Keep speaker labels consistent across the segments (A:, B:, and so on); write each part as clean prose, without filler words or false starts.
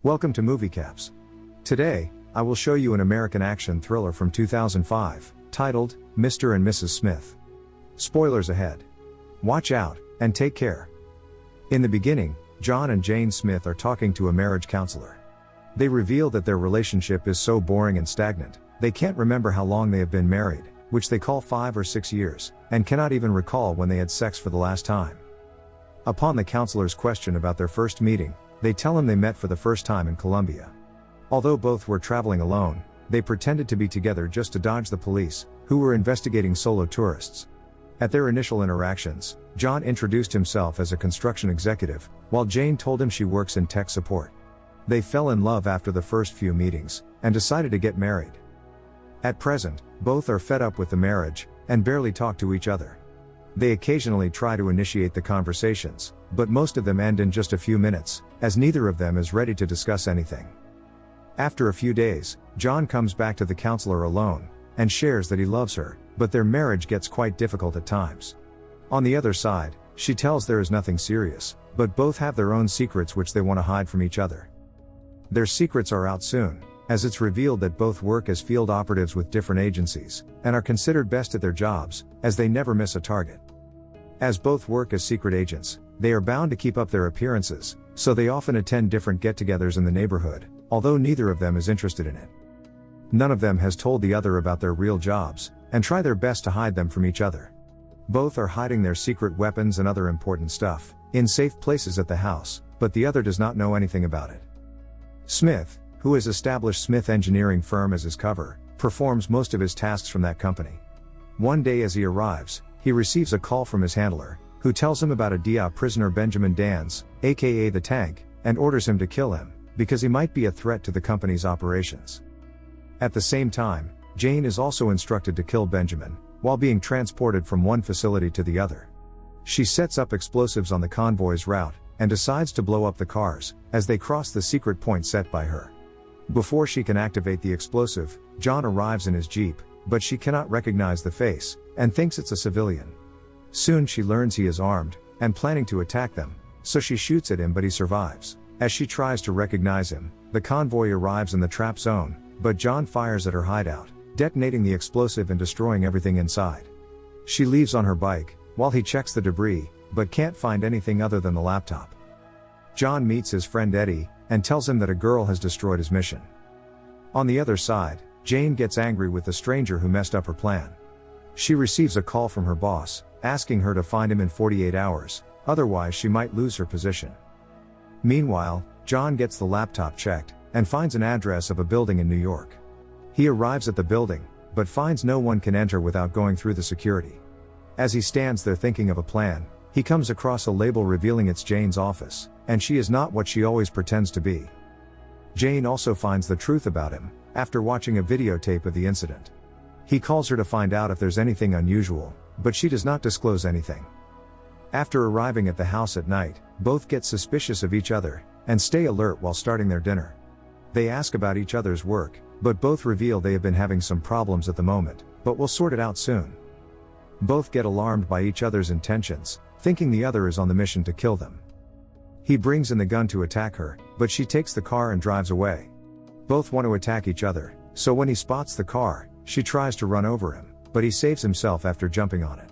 A: Welcome to Moviecaps. Today, I will show you an American action thriller from 2005, titled, Mr. and Mrs. Smith. Spoilers ahead. Watch out, and take care. In the beginning, John and Jane Smith are talking to a marriage counselor. They reveal that their relationship is so boring and stagnant, they can't remember how long they have been married, which they call 5 or 6 years, and cannot even recall when they had sex for the last time. Upon the counselor's question about their first meeting, they tell him they met for the first time in Colombia. Although both were traveling alone, they pretended to be together just to dodge the police, who were investigating solo tourists. At their initial interactions, John introduced himself as a construction executive, while Jane told him she works in tech support. They fell in love after the first few meetings, and decided to get married. At present, both are fed up with the marriage, and barely talk to each other. They occasionally try to initiate the conversations, but most of them end in just a few minutes, as neither of them is ready to discuss anything. After a few days, John comes back to the counselor alone, and shares that he loves her, but their marriage gets quite difficult at times. On the other side, she tells there is nothing serious, but both have their own secrets which they want to hide from each other. Their secrets are out soon, as it's revealed that both work as field operatives with different agencies, and are considered best at their jobs, as they never miss a target. As both work as secret agents, they are bound to keep up their appearances, so they often attend different get-togethers in the neighborhood, although neither of them is interested in it. None of them has told the other about their real jobs, and try their best to hide them from each other. Both are hiding their secret weapons and other important stuff, in safe places at the house, but the other does not know anything about it. Smith, who has established Smith Engineering Firm as his cover, performs most of his tasks from that company. One day as he arrives, he receives a call from his handler, who tells him about a DIA prisoner Benjamin Dans, aka the Tank, and orders him to kill him, because he might be a threat to the company's operations. At the same time, Jane is also instructed to kill Benjamin, while being transported from one facility to the other. She sets up explosives on the convoy's route, and decides to blow up the cars, as they cross the secret point set by her. Before she can activate the explosive, John arrives in his Jeep, but she cannot recognize the face, and thinks it's a civilian. Soon she learns he is armed, and planning to attack them, so she shoots at him but he survives. As she tries to recognize him, the convoy arrives in the trap zone, but John fires at her hideout, detonating the explosive and destroying everything inside. She leaves on her bike, while he checks the debris, but can't find anything other than the laptop. John meets his friend Eddie, and tells him that a girl has destroyed his mission. On the other side, Jane gets angry with the stranger who messed up her plan. She receives a call from her boss, asking her to find him in 48 hours, otherwise she might lose her position. Meanwhile, John gets the laptop checked, and finds an address of a building in New York. He arrives at the building, but finds no one can enter without going through the security. As he stands there thinking of a plan, he comes across a label revealing it's Jane's office, and she is not what she always pretends to be. Jane also finds the truth about him, after watching a videotape of the incident. He calls her to find out if there's anything unusual, but she does not disclose anything. After arriving at the house at night, both get suspicious of each other, and stay alert while starting their dinner. They ask about each other's work, but both reveal they have been having some problems at the moment, but will sort it out soon. Both get alarmed by each other's intentions, thinking the other is on the mission to kill them. He brings in the gun to attack her, but she takes the car and drives away. Both want to attack each other, so when he spots the car, she tries to run over him, but he saves himself after jumping on it.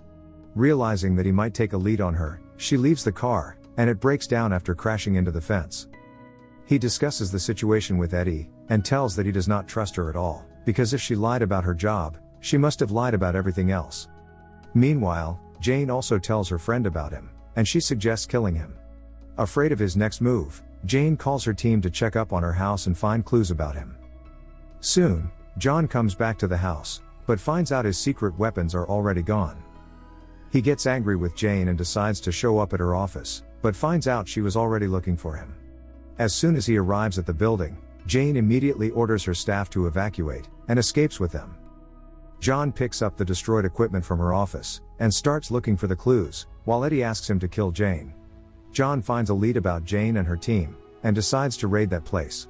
A: Realizing that he might take a lead on her, she leaves the car, and it breaks down after crashing into the fence. He discusses the situation with Eddie, and tells that he does not trust her at all, because if she lied about her job, she must have lied about everything else. Meanwhile, Jane also tells her friend about him, and she suggests killing him. Afraid of his next move, Jane calls her team to check up on her house and find clues about him. Soon, John comes back to the house, but finds out his secret weapons are already gone. He gets angry with Jane and decides to show up at her office, but finds out she was already looking for him. As soon as he arrives at the building, Jane immediately orders her staff to evacuate, and escapes with them. John picks up the destroyed equipment from her office, and starts looking for the clues, while Eddie asks him to kill Jane. John finds a lead about Jane and her team, and decides to raid that place.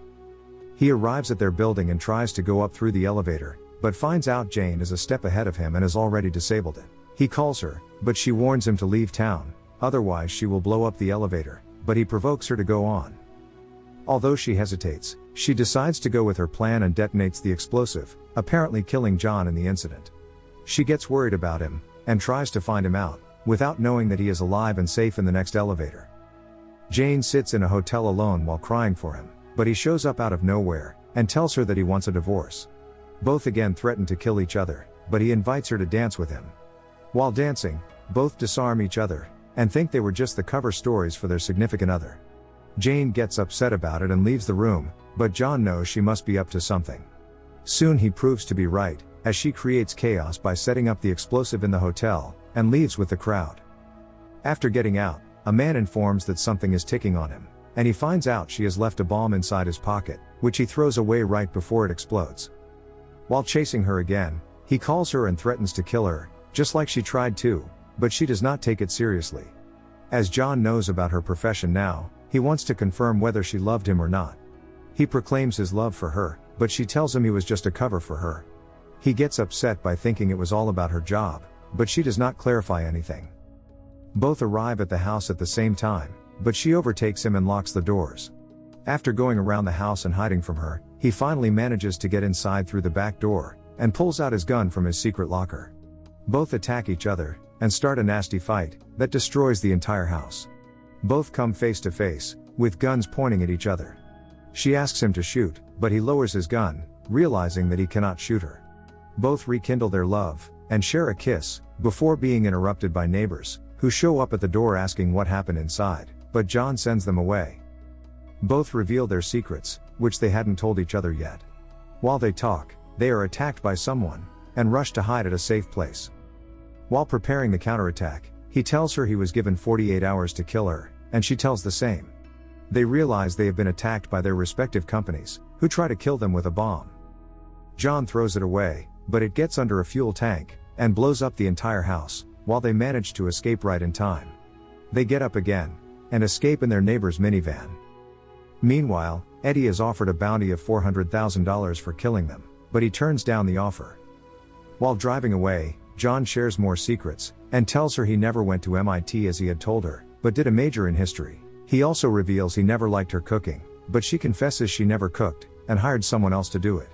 A: He arrives at their building and tries to go up through the elevator, but finds out Jane is a step ahead of him and has already disabled it. He calls her, but she warns him to leave town, otherwise she will blow up the elevator, but he provokes her to go on. Although she hesitates, she decides to go with her plan and detonates the explosive, apparently killing John in the incident. She gets worried about him, and tries to find him out, without knowing that he is alive and safe in the next elevator. Jane sits in a hotel alone while crying for him, but he shows up out of nowhere, and tells her that he wants a divorce. Both again threaten to kill each other, but he invites her to dance with him. While dancing, both disarm each other, and think they were just the cover stories for their significant other. Jane gets upset about it and leaves the room, but John knows she must be up to something. Soon he proves to be right, as she creates chaos by setting up the explosive in the hotel, and leaves with the crowd. After getting out, a man informs that something is ticking on him, and he finds out she has left a bomb inside his pocket, which he throws away right before it explodes. While chasing her again, he calls her and threatens to kill her, just like she tried to, but she does not take it seriously. As John knows about her profession now, he wants to confirm whether she loved him or not. He proclaims his love for her, but she tells him he was just a cover for her. He gets upset by thinking it was all about her job, but she does not clarify anything. Both arrive at the house at the same time, but she overtakes him and locks the doors. After going around the house and hiding from her, he finally manages to get inside through the back door, and pulls out his gun from his secret locker. Both attack each other, and start a nasty fight, that destroys the entire house. Both come face to face, with guns pointing at each other. She asks him to shoot, but he lowers his gun, realizing that he cannot shoot her. Both rekindle their love, and share a kiss, before being interrupted by neighbors, who show up at the door asking what happened inside, but John sends them away. Both reveal their secrets, which they hadn't told each other yet. While they talk, they are attacked by someone, and rush to hide at a safe place. While preparing the counterattack, he tells her he was given 48 hours to kill her, and she tells the same. They realize they have been attacked by their respective companies, who try to kill them with a bomb. John throws it away, but it gets under a fuel tank, and blows up the entire house, while they manage to escape right in time. They get up again, and escape in their neighbor's minivan. Meanwhile, Eddie is offered a bounty of $400,000 for killing them, but he turns down the offer. While driving away, John shares more secrets, and tells her he never went to MIT as he had told her, but did a major in history. He also reveals he never liked her cooking, but she confesses she never cooked, and hired someone else to do it.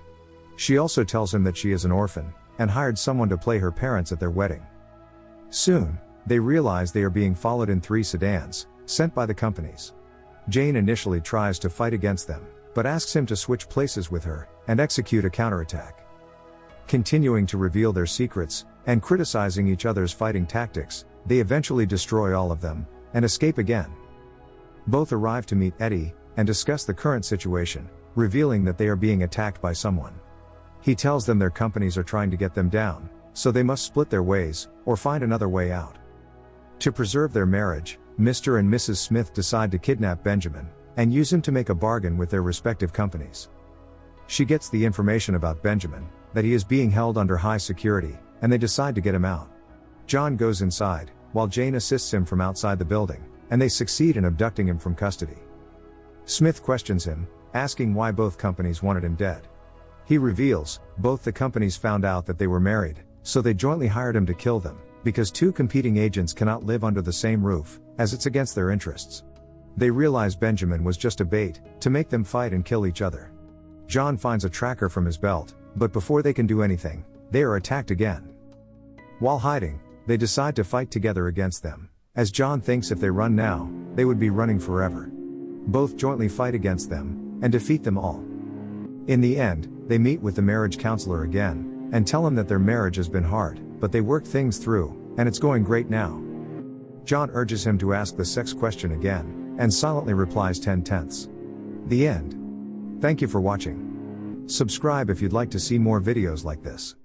A: She also tells him that she is an orphan, and hired someone to play her parents at their wedding. Soon, they realize they are being followed in 3 sedans, sent by the companies. Jane initially tries to fight against them, but asks him to switch places with her, and execute a counterattack. Continuing to reveal their secrets, and criticizing each other's fighting tactics, they eventually destroy all of them, and escape again. Both arrive to meet Eddie, and discuss the current situation, revealing that they are being attacked by someone. He tells them their companies are trying to get them down, so they must split their ways, or find another way out. To preserve their marriage, Mr. and Mrs. Smith decide to kidnap Benjamin, and use him to make a bargain with their respective companies. She gets the information about Benjamin, that he is being held under high security, and they decide to get him out. John goes inside, while Jane assists him from outside the building, and they succeed in abducting him from custody. Smith questions him, asking why both companies wanted him dead. He reveals, both the companies found out that they were married, so they jointly hired him to kill them, because 2 competing agents cannot live under the same roof, as it's against their interests. They realize Benjamin was just a bait, to make them fight and kill each other. John finds a tracker from his belt, but before they can do anything, they are attacked again. While hiding, they decide to fight together against them, as John thinks if they run now, they would be running forever. Both jointly fight against them, and defeat them all. In the end, they meet with the marriage counselor again, and tell him that their marriage has been hard, but they worked things through, and it's going great now. John urges him to ask the sex question again, and silently replies 10/10. The end. Thank you for watching. Subscribe if you'd like to see more videos like this.